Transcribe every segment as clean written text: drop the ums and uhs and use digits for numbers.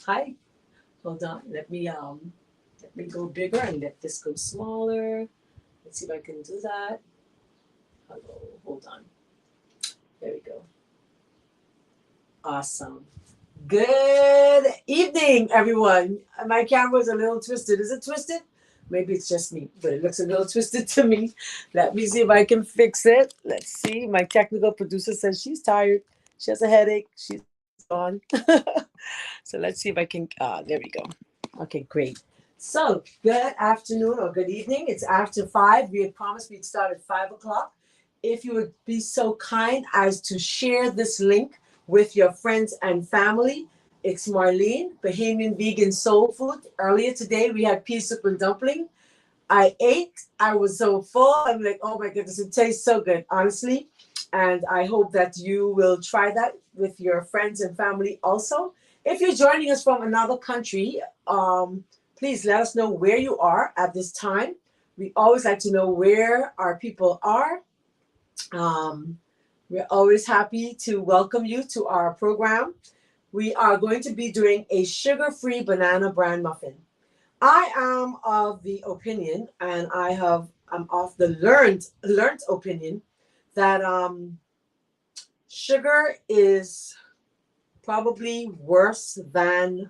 Hi. Hold on. Let me go bigger and let this go smaller. Let's see if I can do that. Hello. Hold on. There we go. Awesome. Good evening, everyone. My camera's a little twisted. Is it twisted? Maybe it's just me, but it looks a little twisted to me. Let me see if I can fix it. Let's see. My technical producer says she's tired. She has a headache. She's gone. So let's see if I can. There we go. Okay, great. So, good afternoon or good evening. It's after 5. We had promised we'd start at 5 o'clock. If you would be so kind as to share this link with your friends and family. It's Marlene, Bahamian vegan soul food. Earlier today, we had pea soup and dumpling. I ate. I was so full. I'm like, oh my goodness, it tastes so good, honestly. And I hope that you will try that with your friends and family also. If you're joining us from another country, please let us know where you are at this time. We always like to know where our people are. Um, we're always happy to welcome you to our program. We are going to be doing a sugar-free banana bran muffin. I am of the opinion, and I'm of the learned opinion that sugar is probably worse than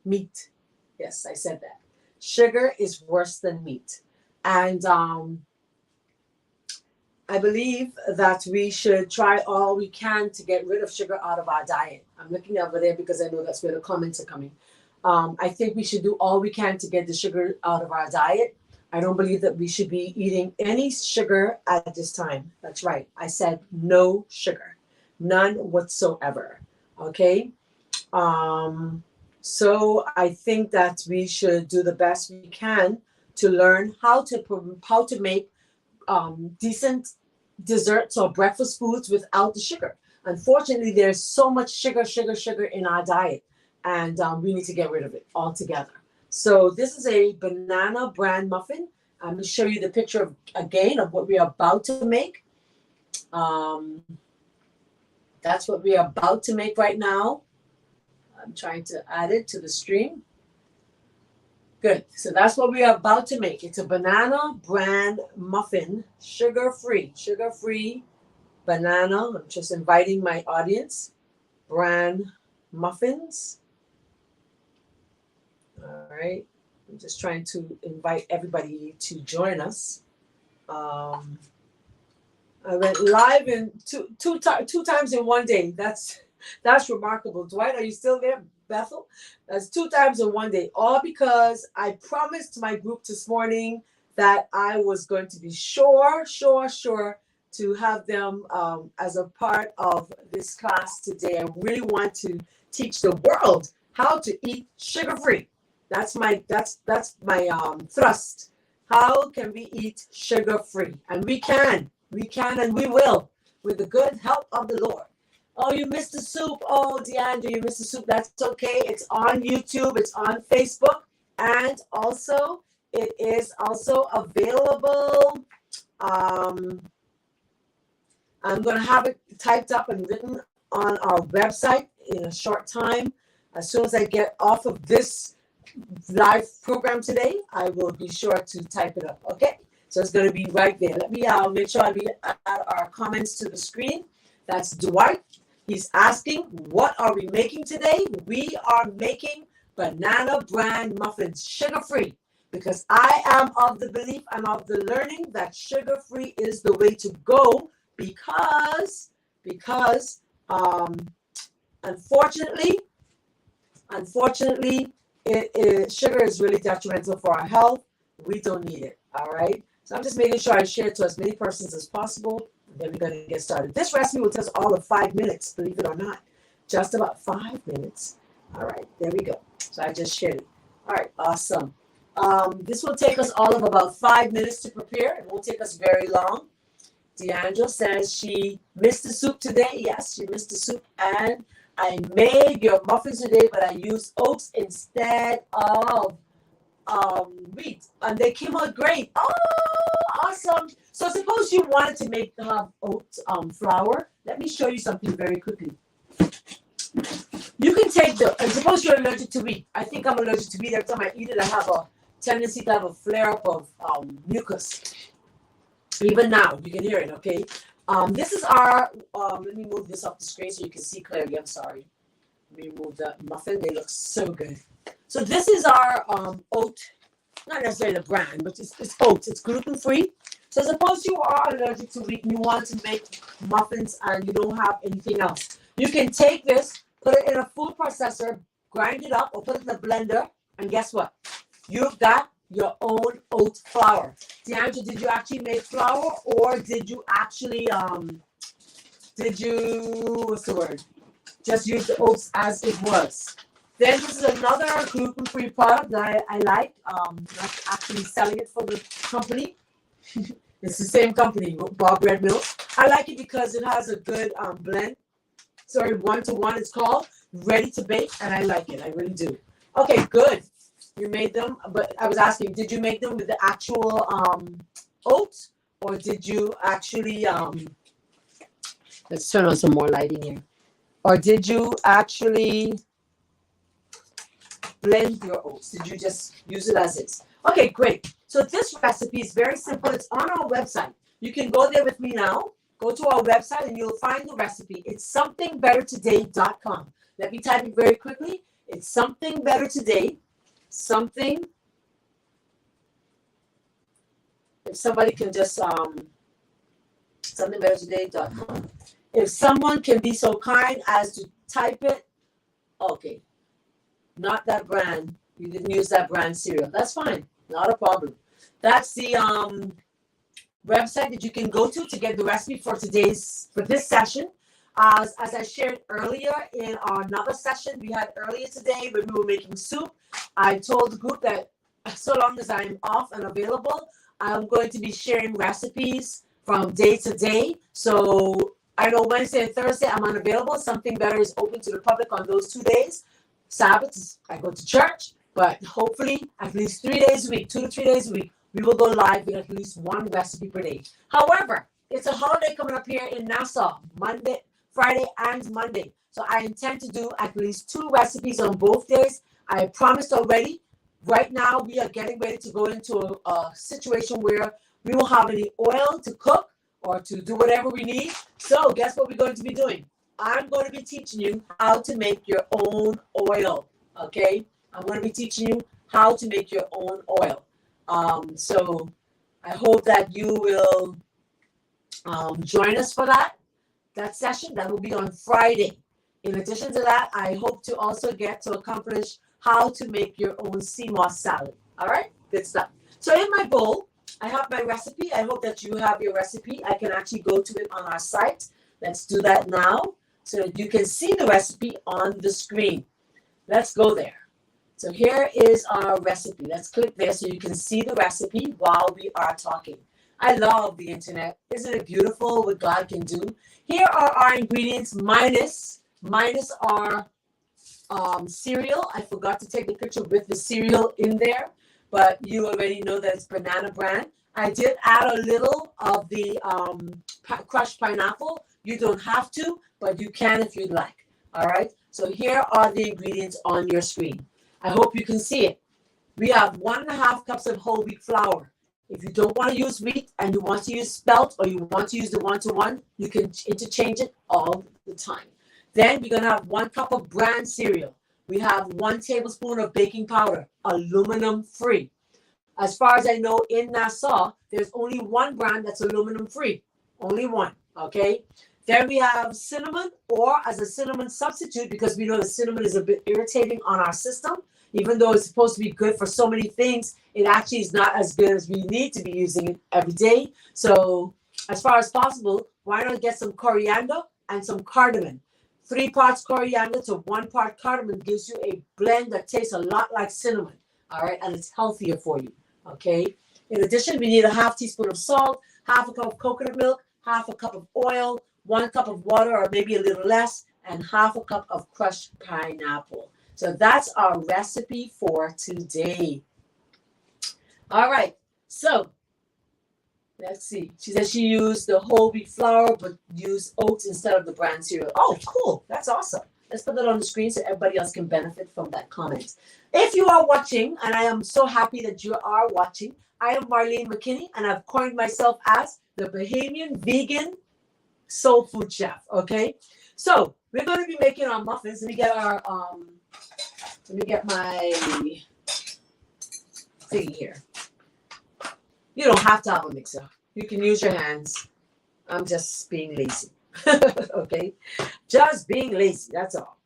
meat. Yes, I said that. Sugar is worse than meat, and I believe that we should try all we can to get rid of sugar out of our diet. I'm looking over there because I know that's where the comments are coming. I think we should do all we can to get the sugar out of our diet. I don't believe that we should be eating any sugar at this time. That's right. I said no sugar, none whatsoever. Okay. So I think that we should do the best we can to learn how to make decent desserts or breakfast foods without the sugar. Unfortunately, there's so much sugar in our diet, and we need to get rid of it altogether. So this is a banana bran muffin. I'm going to show you the picture again of what we are about to make. Um, that's what we are about to make right now. I'm trying to add it to the stream. Good. So that's what we are about to make. It's a banana bran muffin, sugar-free banana. I'm just inviting my audience. Bran muffins. All right. I'm just trying to invite everybody to join us. I went live in two times in one day. That's remarkable. Dwight, are you still there? Bethel? That's 2 times in one day. All because I promised my group this morning that I was going to be sure to have them as a part of this class today. I really want to teach the world how to eat sugar-free. That's my thrust. How can we eat sugar-free? And we can and we will with the good help of the Lord. Oh, you missed the soup. Oh, DeAndre, you missed the soup. That's okay. It's on YouTube. It's on Facebook. And also, it is also available. I'm going to have it typed up and written on our website in a short time. As soon as I get off of this live program today, I will be sure to type it up. Okay? So it's going to be right there. Let me make sure I add our comments to the screen. That's Dwight. He's asking, what are we making today? We are making banana bran muffins, sugar-free, because I am of the belief and of the learning that sugar-free is the way to go because unfortunately, sugar is really detrimental for our health. We don't need it, all right? So I'm just making sure I share it to as many persons as possible. Then we're going to get started. This recipe will take us all of 5 minutes, believe it or not. Just about 5 minutes. All right, there we go. So I just shared it. All right, awesome. This will take us all of about 5 minutes to prepare. It won't take us very long. Deandra says she missed the soup today. Yes, she missed the soup. And I made your muffins today, but I used oats instead of wheat. And they came out great. Oh, awesome. So suppose you wanted to make oat flour. Let me show you something very quickly. You can take I suppose you're allergic to wheat. I think I'm allergic to wheat. Every time I eat it, I have a tendency to have a flare-up of mucus. Even now, you can hear it, okay? This is our, let me move this off the screen so you can see clearly. I'm sorry. Let me move the muffin. They look so good. So this is our oat, not necessarily the brand, but it's oats. It's gluten-free. So suppose you are allergic to wheat and you want to make muffins and you don't have anything else. You can take this, put it in a food processor, grind it up, or put it in the blender, and guess what? You've got your own oat flour. DeAndre, did you actually make flour, or did you actually, what's the word? Just use the oats as it was. Then this is another gluten-free product that I like. Not actually selling it for the company. It's the same company, Bob Bread Mills. I like it because it has a good blend. Sorry, 1-to-1 it's called. Ready to bake, and I like it. I really do. Okay, good. You made them, but I was asking, did you make them with the actual oats, or did you actually, let's turn on some more lighting here. Or did you actually blend your oats? Did you just use it as is? Okay, great. So this recipe is very simple. It's on our website. You can go there with me now. Go to our website and you'll find the recipe. It's somethingbettertoday.com. Let me type it very quickly. It's something better today. Something. If somebody can just somethingbettertoday.com. If someone can be so kind as to type it. Okay. Not that brand. You didn't use that brand cereal. That's fine. Not a problem. That's the website that you can go to get the recipe for this session. As I shared earlier in another session we had earlier today when we were making soup, I told the group that so long as I'm off and available, I'm going to be sharing recipes from day to day. So I know Wednesday and Thursday I'm unavailable. Something Better is open to the public on those 2 days. Sabbaths, I go to church, but hopefully at least 3 days a week, 2 to 3 days a week, we will go live with at least one recipe per day. However, it's a holiday coming up here in Nassau, Friday and Monday. So I intend to do at least 2 recipes on both days. I promised already. Right now, we are getting ready to go into a situation where we will have any oil to cook or to do whatever we need. So guess what we're going to be doing? I'm going to be teaching you how to make your own oil, okay? I'm going to be teaching you how to make your own oil. So I hope that you will join us for that session. That will be on Friday. In addition to that, I hope to also get to accomplish how to make your own sea moss salad. All right? Good stuff. So in my bowl, I have my recipe. I hope that you have your recipe. I can actually go to it on our site. Let's do that now so that you can see the recipe on the screen. Let's go there. So here is our recipe. Let's click there so you can see the recipe while we are talking. I love the internet. Isn't it beautiful what God can do? Here are our ingredients minus our cereal. I forgot to take the picture with the cereal in there, but you already know that it's Banana Bran. I did add a little of the crushed pineapple. You don't have to, but you can if you'd like. All right. So here are the ingredients on your screen. I hope you can see it. We have 1.5 cups of whole wheat flour. If you don't want to use wheat and you want to use spelt or you want to use the 1-to-1, you can interchange it all the time. Then we're going to have 1 cup of bran cereal. We have 1 tablespoon of baking powder, aluminum free. As far as I know, in Nassau, there's only 1 brand that's aluminum free. Only 1, okay? Then we have cinnamon, or as a cinnamon substitute, because we know the cinnamon is a bit irritating on our system. Even though it's supposed to be good for so many things, it actually is not as good as we need to be using it every day. So as far as possible, why not get some coriander and some cardamom? 3 parts coriander to 1 part cardamom gives you a blend that tastes a lot like cinnamon. All right, and it's healthier for you. Okay. In addition, we need a 1/2 teaspoon of salt, 1/2 cup of coconut milk, 1/2 cup of oil, 1 cup of water, or maybe a little less, and 1/2 cup of crushed pineapple. So that's our recipe for today. All right. So let's see. She said she used the whole wheat flour, but used oats instead of the bran cereal. Oh, cool. That's awesome. Let's put that on the screen so everybody else can benefit from that comment. If you are watching, and I am so happy that you are watching, I am Marlene McKinney, and I've coined myself as the Bahamian vegan soul food chef. Okay, so we're going to be making our muffins. Let me get our let me get my thing here. You don't have to have a mixer. You can use your hands. I'm just being lazy. Okay, just being lazy. That's all.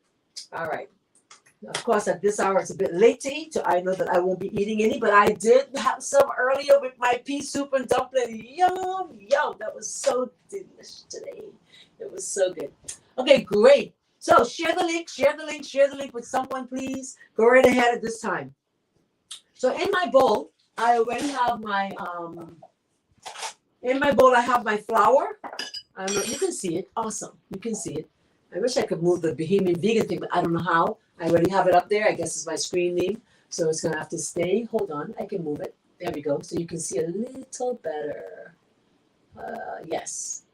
All right. Of course, at this hour, it's a bit late to eat, so I know that I won't be eating any, but I did have some earlier with my pea soup and dumpling. Yum, yum. That was so delicious today. It was so good. Okay, great. So share the link, share the link, share the link with someone, please. Go right ahead at this time. So in my bowl, I already have my, I have my flour. You can see it. Awesome. You can see it. I wish I could move the Bahamian vegan thing, but I don't know how. I already have it up there. I guess it's my screen name. So it's going to have to stay. Hold on. I can move it. There we go. So you can see a little better. Yes.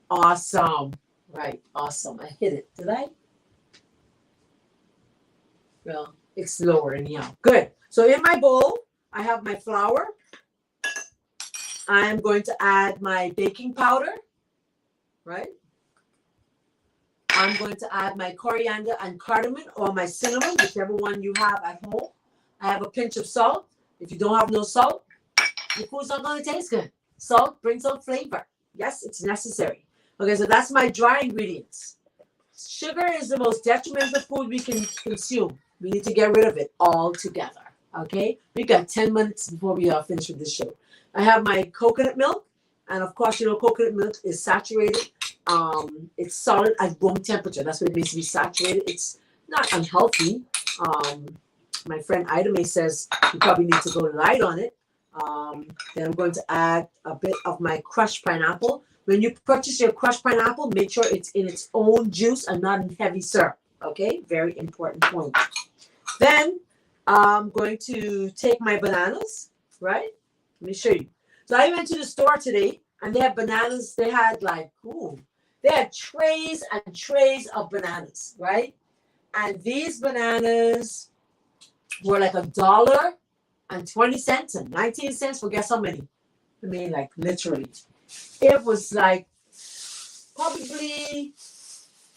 Awesome. Right. Awesome. I hit it. Did I? Well, it's lower anyhow. Good. So in my bowl, I have my flour. I'm going to add my baking powder. Right? I'm going to add my coriander and cardamom or my cinnamon, whichever one you have at home. I have a pinch of salt. If you don't have no salt, your food's not going to taste good. Salt brings out flavor. Yes, it's necessary. Okay, so that's my dry ingredients. Sugar is the most detrimental food we can consume. We need to get rid of it altogether. Okay, we got 10 minutes before we are finished with this show. I have my coconut milk, and of course, you know, coconut milk is saturated. It's solid at room temperature. That's what it means to be saturated. It's not unhealthy. My friend Ida May says you probably need to go light on it. Then I'm going to add a bit of my crushed pineapple. When you purchase your crushed pineapple, make sure it's in its own juice and not in heavy syrup. Okay, very important point. Then I'm going to take my bananas, right? Let me show you. So I went to the store today and they had bananas. They had like, they had trays and trays of bananas, right? And these bananas were like $1.20 and 19 cents for guess how many? I mean, like literally. It was like probably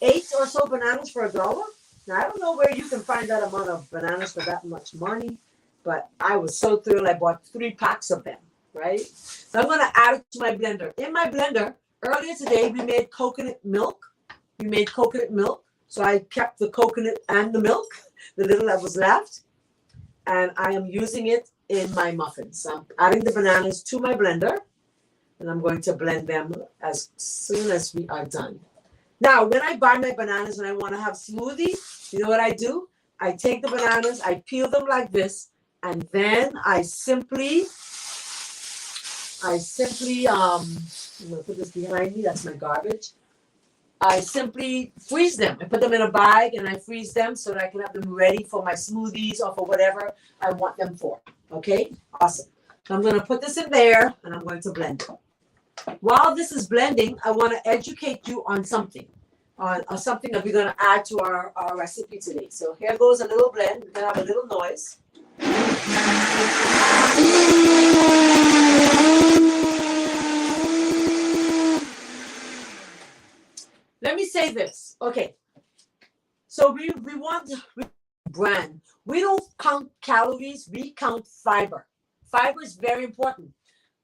8 or so bananas for $1. Now, I don't know where you can find that amount of bananas for that much money, but I was so thrilled. I bought 3 packs of them, right? So I'm going to add it to my blender. In my blender, earlier today, we made coconut milk. So I kept the coconut and the milk, the little that was left, and I am using it in my muffins. I'm adding the bananas to my blender, and I'm going to blend them as soon as we are done. Now, when I buy my bananas and I want to have smoothie, you know what I do? I take the bananas, I peel them like this, and then I simply, I'm going to put this behind me. That's my garbage. I simply freeze them. I put them in a bag and I freeze them so that I can have them ready for my smoothies or for whatever I want them for. Okay? Awesome. So I'm going to put this in there and I'm going to blend it. While this is blending, I want to educate you on something. On something that we're going to add to our recipe today. So here goes a little blend. We're going to have a little noise. Let me say this. Okay. So we want Bran. We don't count calories. We count fiber. Fiber is very important.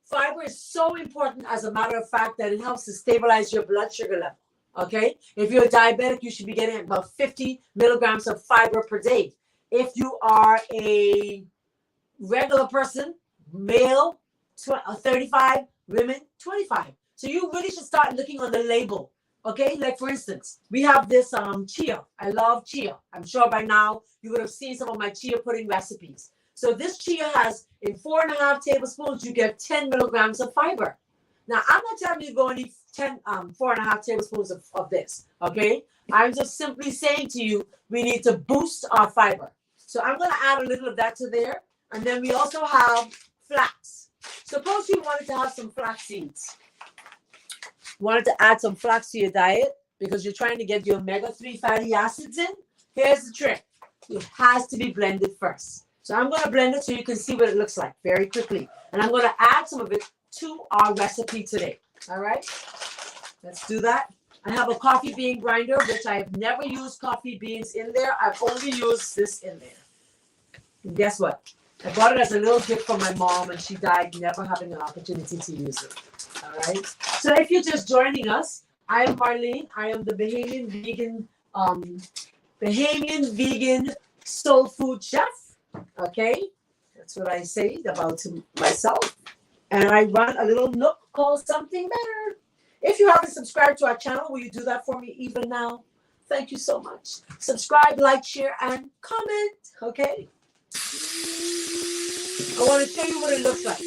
Fiber is so important, as a matter of fact, that it helps to stabilize your blood sugar level. Okay? If you're diabetic, you should be getting about 50 milligrams of fiber per day. If you are a regular person, male, 35, women, 25. So you really should start looking on the label. Okay, like for instance, we have this chia. I love chia. I'm sure by now you would have seen some of my chia pudding recipes. So this chia has, in 4.5 tablespoons, you get 10 milligrams of fiber. Now, I'm not telling you to go and eat 4.5 tablespoons of this, okay? I'm just simply saying to you, we need to boost our fiber. So I'm going to add a little of that to there. And then we also have flax. Suppose you wanted to have some flax seeds. Wanted to add some flax to your diet. because you're trying to get your omega-3 fatty acids in. Here's the trick. It has to be blended first. So I'm going to blend it so you can see what it looks like very quickly. And I'm going to add some of it to our recipe today. All right? Let's do that. I have a coffee bean grinder, which I have never used coffee beans in there. I've only used this in there. And guess what? I bought it as a little gift from my mom, and she died never having an opportunity to use it. All right? So if you're just joining us, I am Marlene. I am the Bahamian vegan soul food chef. Okay? That's what I say about myself. And I run a little nook called Something Better. If you haven't subscribed to our channel, will you do that for me even now? Thank you so much. Subscribe, like, share, and comment. Okay? I want to show you what it looks like.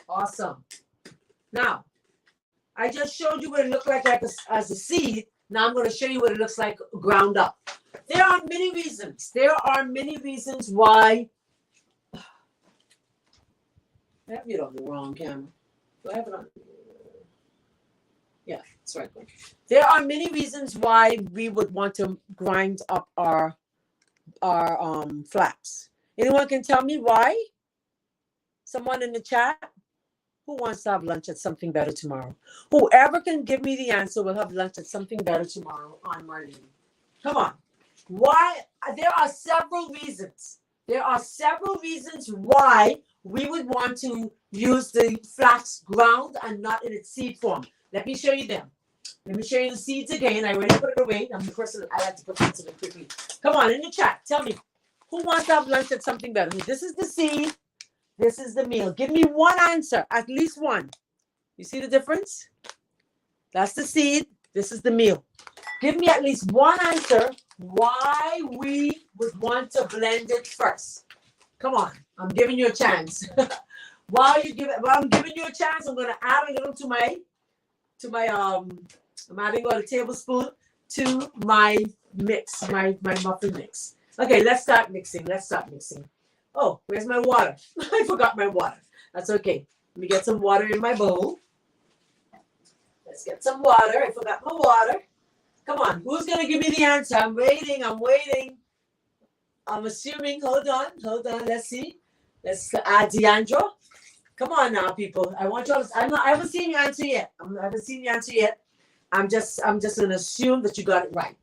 Awesome. Now, I just showed you what it looked like as a seed. Now I'm going to show you what it looks like ground up. There are many reasons. There are many reasons why. I have it on the wrong camera. Do I have it on? Yeah, that's right. There are many reasons why we would want to grind up our flax. Anyone can tell me why? Someone in the chat? Who wants to have lunch at Something Better tomorrow? Whoever can give me the answer will have lunch at Something Better tomorrow on Marlene. Come on. Why? There are several reasons. There are several reasons why we would want to use the flax ground and not in its seed form. Let me show you them. Let me show you the seeds again. I already put it away. I'm the person I like to put things in quickly. Come on, in the chat. Tell me, who wants to have lunch at Something Better? This is the seed. This is the meal. Give me one answer, at least one. You see the difference? That's the seed. This is the meal. Give me at least one answer why we would want to blend it first. Come on. I'm giving you a chance. While I'm giving you a chance, I'm going to add a little to my I'm adding about a tablespoon to my mix, my muffin mix. Okay, let's start mixing. Oh, where's my water? I forgot my water. That's okay. Let me get some water in my bowl. Let's get some water. I forgot my water. Come on. Who's going to give me the answer? I'm waiting. I'm assuming. Hold on. Let's see. Let's add Deandra. Come on now, people. I want you all to, I haven't seen your answer yet. I'm just going to assume that you got it right.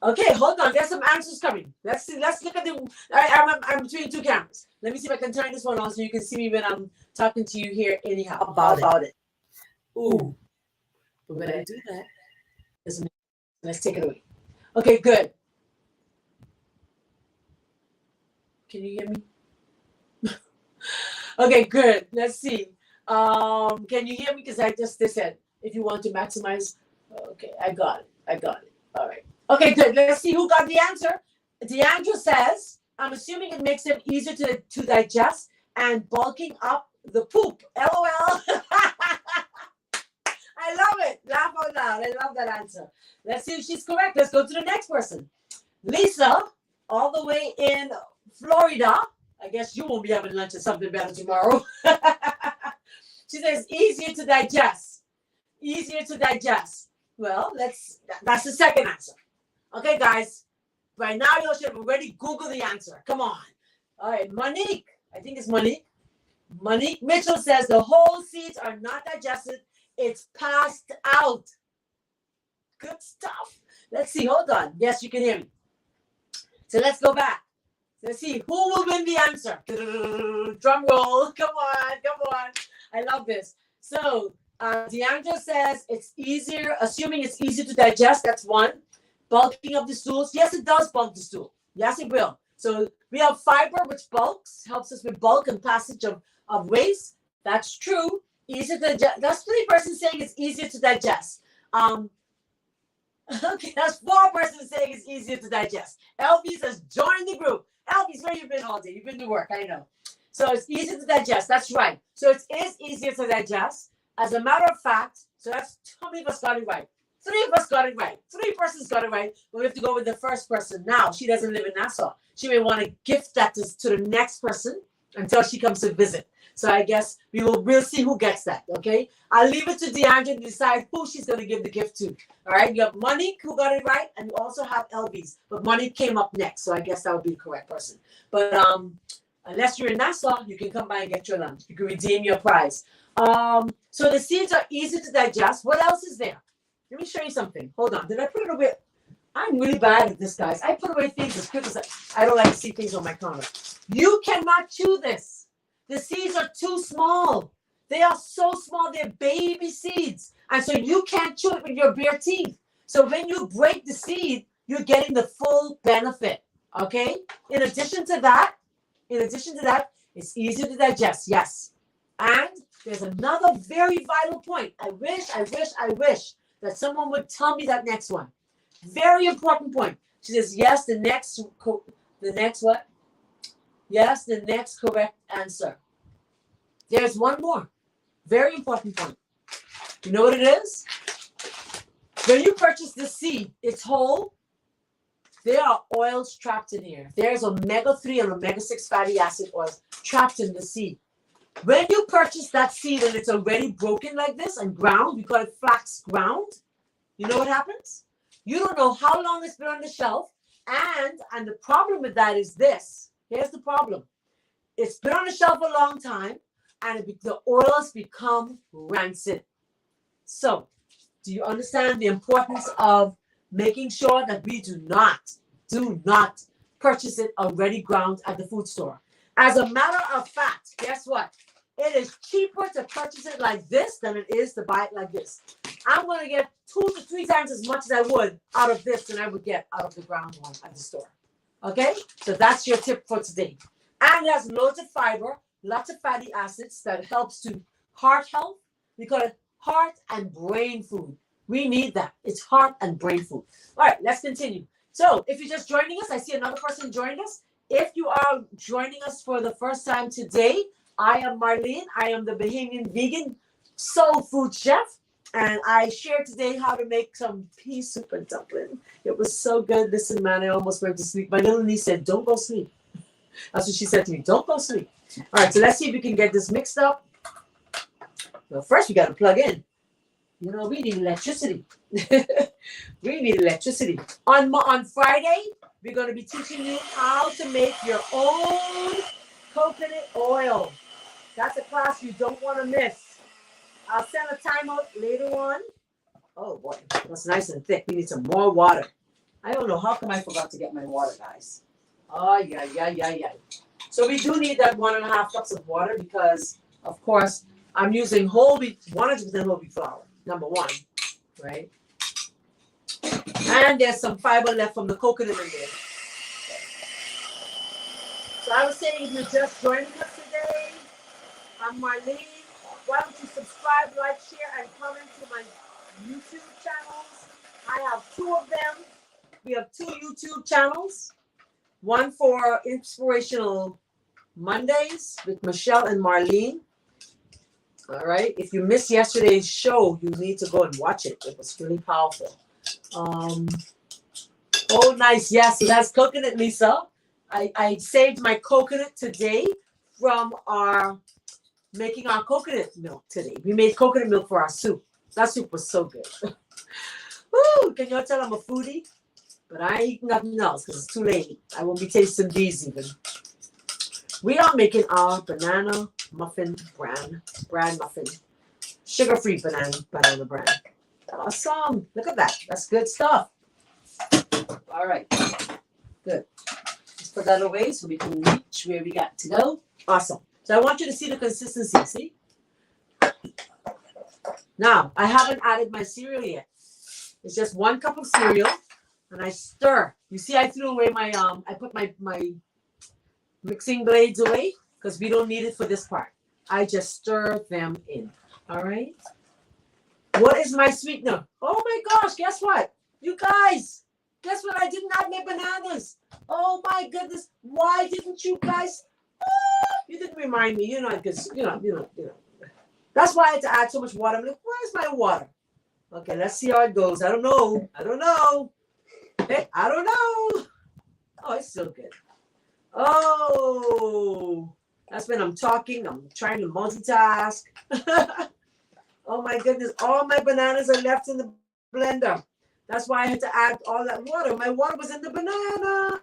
Okay, hold on. There's some answers coming. Let's see. Let's look at the. I'm between two cameras. Let me see if I can turn this one on so you can see me when I'm talking to you here. Anyhow, about it. Ooh, but when I do that, let's take it away. Okay, good. Can you hear me? Okay, good. Let's see. Can you hear me? Because I just said if you want to maximize. Okay, I got it. All right. Okay, good. Let's see who got the answer. Deandra says, I'm assuming it makes them easier to digest and bulking up the poop. LOL. I love it. Laugh out loud. I love that answer. Let's see if she's correct. Let's go to the next person. Lisa, all the way in Florida. I guess you won't be having lunch or Something Better tomorrow. She says, easier to digest. Well, that's the second answer. Okay, guys. Right now, you should have already Googled the answer. Come on. All right, Monique. I think it's Monique. Monique Mitchell says the whole seeds are not digested. It's passed out. Good stuff. Let's see. Hold on. Yes, you can hear me. So let's go back. Let's see. Who will win the answer? Drum roll. Come on. I love this. So Deandra says it's easier, assuming it's easier to digest. That's one. Bulking of the stools. Yes, it does bulk the stool. Yes, it will. So we have fiber, which bulks, helps us with bulk and passage of waste. That's true. Easier to digest. That's 3 persons saying it's easier to digest. Okay, that's 4 persons saying it's easier to digest. Elvis says, join the group. Elvis, where you been all day? You've been to work, I know. So it's easier to digest. That's right. So it is easier to digest. As a matter of fact, so that's how many of us got it right? 3 of us got it right. 3 persons got it right. But we have to go with the first person now. She doesn't live in Nassau. She may want to gift that to the next person until she comes to visit. So I guess we'll see who gets that. Okay, I'll leave it to DeAndre to decide who she's going to give the gift to. All right, you have Monique who got it right, and you also have Elvis, but Monique came up next, so I guess that would be the correct person. But unless you're in Nassau, you can come by and get your lunch. You can redeem your prize. So the seeds are easy to digest. What else is there? Let me show you something. Hold on. Did I put it away? I'm really bad at this, guys. I put away things as quick as I don't like to see things on my counter. You cannot chew this. The seeds are too small. They are so small. They're baby seeds. And so you can't chew it with your bare teeth. So when you break the seed, you're getting the full benefit. Okay? In addition to that, it's easier to digest. Yes. And there's another very vital point. I wish that someone would tell me that next one. Very important point. She says, yes, the next what? Yes, the next correct answer. There's one more. Very important point. You know what it is? When you purchase the seed, it's whole. There are oils trapped in here. There's omega-3 and omega-6 fatty acid oils trapped in the seed. When you purchase that seed and it's already broken like this and ground, we call it flax ground, you know what happens? You don't know how long it's been on the shelf. And the problem with that is this. Here's the problem. It's been on the shelf a long time and the oils become rancid. So, do you understand the importance of making sure that we do not purchase it already ground at the food store? As a matter of fact, guess what? It is cheaper to purchase it like this than it is to buy it like this. I'm going to get 2 to 3 times as much as I would out of this than I would get out of the ground one at the store. Okay? So that's your tip for today. And it has loads of fiber, lots of fatty acids that helps to heart health. We call it heart and brain food. We need that. It's heart and brain food. All right, let's continue. So if you're just joining us, I see another person joined us. If you are joining us for the first time today, I am Marlene. I am the Bahamian vegan soul food chef. And I shared today how to make some pea soup and dumpling. It was so good. Listen, man, I almost went to sleep. My little niece said, don't go sleep. That's what she said to me. Don't go sleep. All right, so let's see if we can get this mixed up. Well, first we got to plug in. You know, we need electricity. We need electricity. On Friday, we're going to be teaching you how to make your own coconut oil. That's a class you don't want to miss. I'll send a timeout later on. Oh boy, that's nice and thick. We need some more water. I don't know how come I forgot to get my water, guys. Oh, yeah. So we do need that 1.5 cups of water because, of course, I'm using whole wheat, 100% whole wheat flour, number one, right? And there's some fiber left from the coconut in there. So I was saying, if you're just joining us today, I'm Marlene. Why don't you subscribe, like, share, and comment to my YouTube channels? I have 2 of them. We have 2 YouTube channels. One for Inspirational Mondays with Michelle and Marlene. All right. If you missed yesterday's show, you need to go and watch it. It was really powerful. Oh, nice. Yes, so that's coconut, Lisa. I saved my coconut today from making our coconut milk today. We made coconut milk for our soup. That soup was so good. Woo, can y'all tell I'm a foodie? But I ain't eating nothing else because it's too late. I won't be tasting these even. We are making our banana muffin bran muffin. Sugar-free banana bran. Awesome. Look at that. That's good stuff. All right. Good. Let's put that away so we can reach where we got to go. Awesome. So I want you to see the consistency. See? Now, I haven't added my cereal yet. It's just 1 cup of cereal. And I stir. You see, I threw away my, I put my mixing blades away because we don't need it for this part. I just stir them in. All right. What is my sweetener? Oh my gosh, guess what? You guys, guess what? I didn't add my bananas. Oh my goodness. Why didn't you guys? You didn't remind me, because, That's why I had to add so much water. I'm like, where's my water? Okay, let's see how it goes. I don't know. Hey, I don't know. Oh, it's still good. Oh, That's when I'm talking. I'm trying to multitask. Oh my goodness. All my bananas are left in the blender. That's why I had to add all that water. My water was in the banana.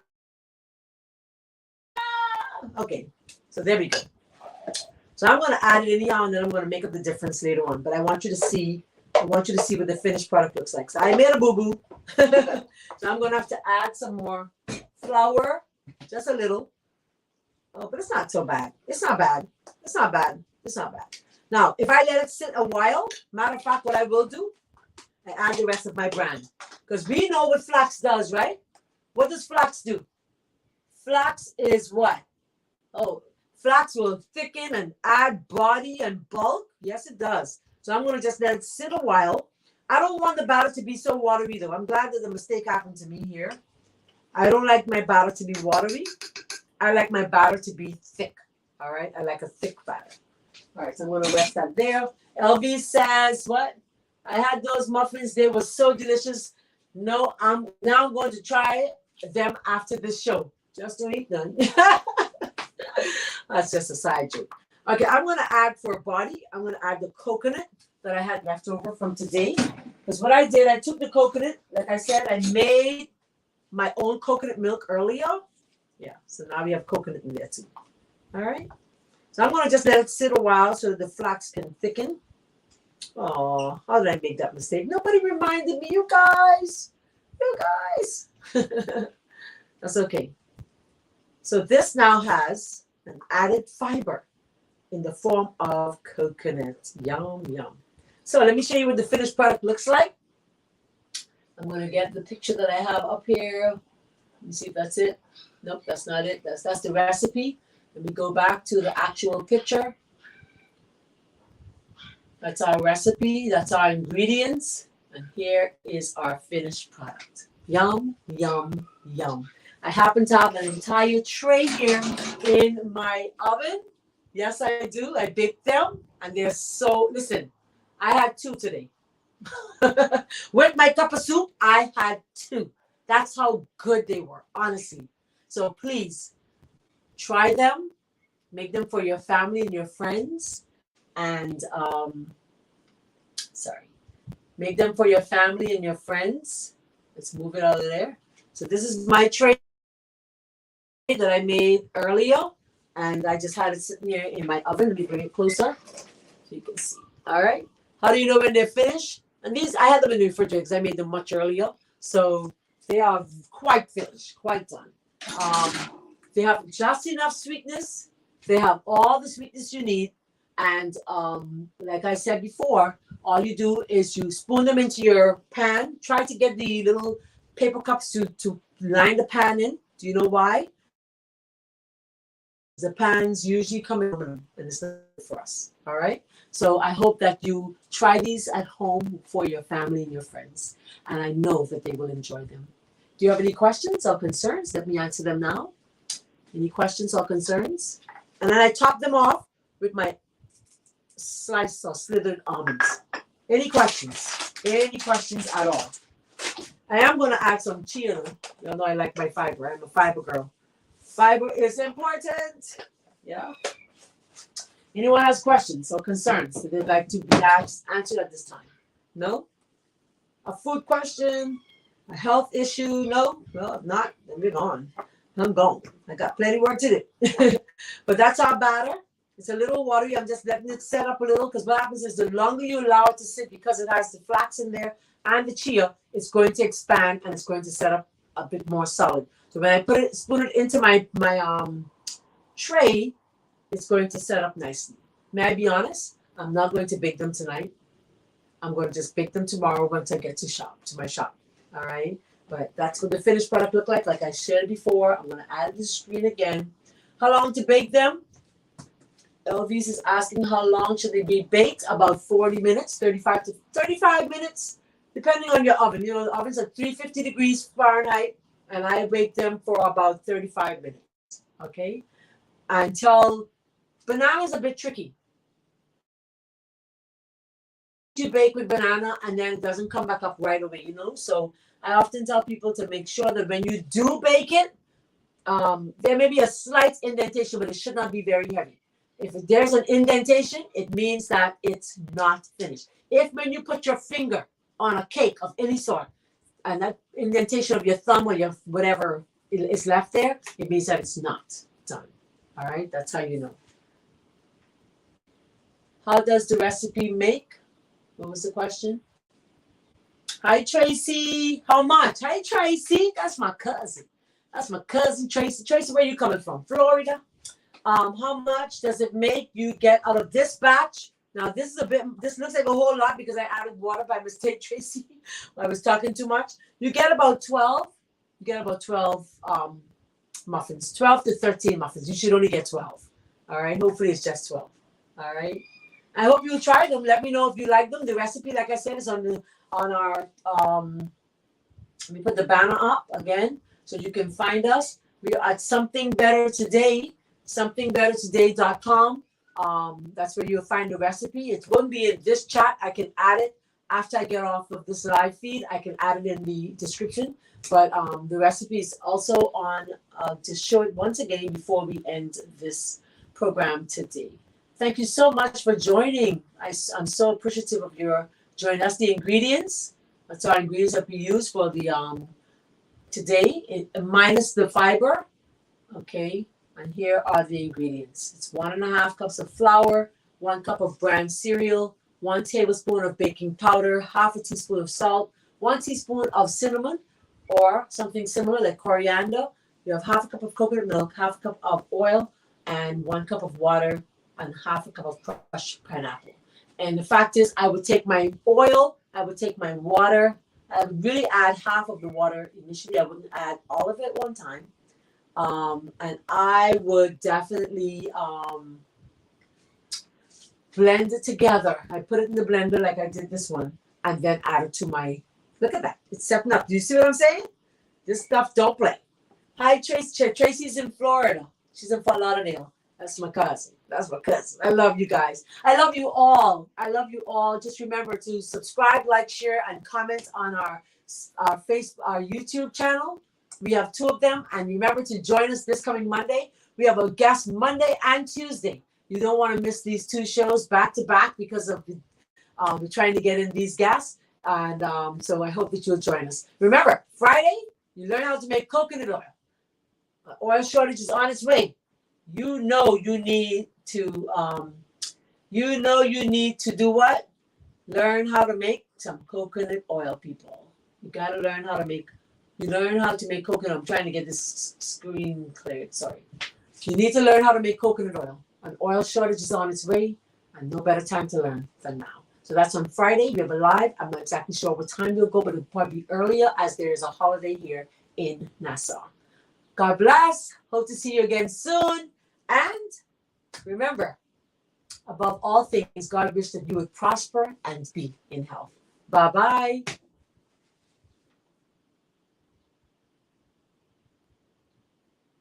Okay. So there we go. So I'm going to add it anyhow, and then I'm going to make up the difference later on. But I want you to see what the finished product looks like. So I made a boo-boo. So I'm going to have to add some more flour, just a little. Oh, but it's not so bad. It's not bad. It's not bad. It's not bad. Now, if I let it sit a while, matter of fact, what I will do, I add the rest of my Bran. Because we know what flax does, right? What does flax do? Flax is what? Oh, flax will thicken and add body and bulk. Yes, it does. So I'm going to just let it sit a while. I don't want the batter to be so watery, though. I'm glad that the mistake happened to me here. I don't like my batter to be watery. I like my batter to be thick. All right? I like a thick batter. All right, so I'm going to rest that there. LV says, what? I had those muffins. They were so delicious. No, I'm going to try them after this show. Just don't eat none. That's just a side joke. Okay, I'm going to add for body. I'm going to add the coconut that I had left over from today. Because what I did, I took the coconut. Like I said, I made my own coconut milk earlier. Yeah, so now we have coconut in there too. All right. So I'm going to just let it sit a while so that the flax can thicken. Oh, how did I make that mistake? Nobody reminded me. You guys. That's okay. So this now has an added fiber in the form of coconut. Yum, yum. So let me show you what the finished product looks like. I'm going to get the picture that I have up here. Let me see if that's it. Nope, that's not it. That's the recipe. Let me go back to the actual picture. That's our recipe. That's our ingredients. And here is our finished product. Yum, yum, yum. I happen to have an entire tray here in my oven. Yes, I do. I baked them. And they're so, listen, I had 2 today. With my cup of soup, I had 2. That's how good they were, honestly. So please, try them. Make them for your family and your friends. And, make them for your family and your friends. Let's move it out of there. So this is my tray that I made earlier. And I just had it sitting here in my oven. Let me bring it closer so you can see. All right. How do you know when they're finished? And these, I had them in the refrigerator because I made them much earlier. So they are quite finished, quite done. They have just enough sweetness. They have all the sweetness you need. And like I said before, all you do is you spoon them into your pan. Try to get the little paper cups to line the pan in. Do you know why? The pans usually come in aluminum, and it's not for us. All right. So I hope that you try these at home for your family and your friends. And I know that they will enjoy them. Do you have any questions or concerns? Let me answer them now. Any questions or concerns? And then I top them off with my sliced or slithered almonds. Any questions? Any questions at all? I am going to add some chia. You know I like my fiber. I'm a fiber girl. Fiber is important. Yeah. Anyone has questions or concerns that they'd like to be answered at this time? No? A food question? A health issue? No? Well, if not, then we're gone. I'm gone. I got plenty of work to do. But that's our batter. It's a little watery. I'm just letting it set up a little because what happens is the longer you allow it to sit, because it has the flax in there and the chia, it's going to expand and it's going to set up a bit more solid. So when I spoon it into my tray, it's going to set up nicely. May I be honest? I'm not going to bake them tonight. I'm going to just bake them tomorrow once I get to my shop. All right? But that's what the finished product look like. Like I shared before, I'm going to add the screen again. How long to bake them? Elvis is asking how long should they be baked? About 40 minutes, 35 to 35 minutes, depending on your oven. You know, the ovens are 350 degrees Fahrenheit, and I bake them for about 35 minutes, okay? Until banana is a bit tricky. You bake with banana, and then it doesn't come back up right away, you know? So I often tell people to make sure that when you do bake it, there may be a slight indentation, but it should not be very heavy. If there's an indentation, it means that it's not finished. If when you put your finger on a cake of any sort, and that indentation of your thumb or your whatever is left there, it means that it's not done. All right, that's how you know. How does the recipe make? What was the question? Hi, Tracy. How much? Hi, Tracy. That's my cousin. That's my cousin, Tracy. Tracy, where are you coming from? Florida? How much does it make you get out of this batch? Now, this looks like a whole lot because I added water by mistake, Tracy. I was talking too much. You get about 12. You get about 12 muffins. 12 to 13 muffins. You should only get 12. All right. Hopefully it's just 12. All right. I hope you try them. Let me know if you like them. The recipe, like I said, is on our let me put the banner up again so you can find us. We are at Something Better Today, somethingbettertoday.com. That's where you'll find the recipe. It won't be in this chat. I can add it after I get off of this live feed. I can add it in the description. But the recipe is also on, to show it once again before we end this program today. Thank you so much for joining. I'm so appreciative of your joining us. The ingredients, that's our ingredients that we use for the today, minus the fiber. Okay, and here are the ingredients. It's 1.5 cups of flour, 1 cup of Bran cereal, 1 tablespoon of baking powder, 1/2 teaspoon of salt, 1 teaspoon of cinnamon or something similar like coriander. You have 1/2 cup of coconut milk, 1/2 cup of oil, and 1 cup of water, and 1/2 cup of crushed pineapple. And the fact is, I would take my oil, I would take my water, I would really add half of the water initially. I wouldn't add all of it one time. And I would definitely blend it together. I put it in the blender like I did this one, and then add it to my, look at that. It's stepping up. Do you see what I'm saying? This stuff don't play. Hi, Tracy. Tracy's in Florida. She's in Fort Lauderdale. That's my cousin. That's my cousin. I love you guys. I love you all. I love you all. Just remember to subscribe, like, share, and comment on our YouTube channel. We have 2 of them. And remember to join us this coming Monday. We have a guest Monday and Tuesday. You don't want to miss these 2 shows back to back because of we're trying to get in these guests. And so I hope that you'll join us. Remember, Friday, you learn how to make coconut oil. Oil shortage is on its way. You know you need to do what? Learn how to make some coconut oil, people. You got to learn how to make coconut. I'm trying to get this screen cleared. Sorry. You need to learn how to make coconut oil. An oil shortage is on its way, and no better time to learn than now. So that's on Friday. We have a live. I'm not exactly sure what time we'll go, but it'll probably be earlier as there is a holiday here in Nassau. God bless. Hope to see you again soon. And remember, above all things, God wishes that you would prosper and be in health. Bye-bye.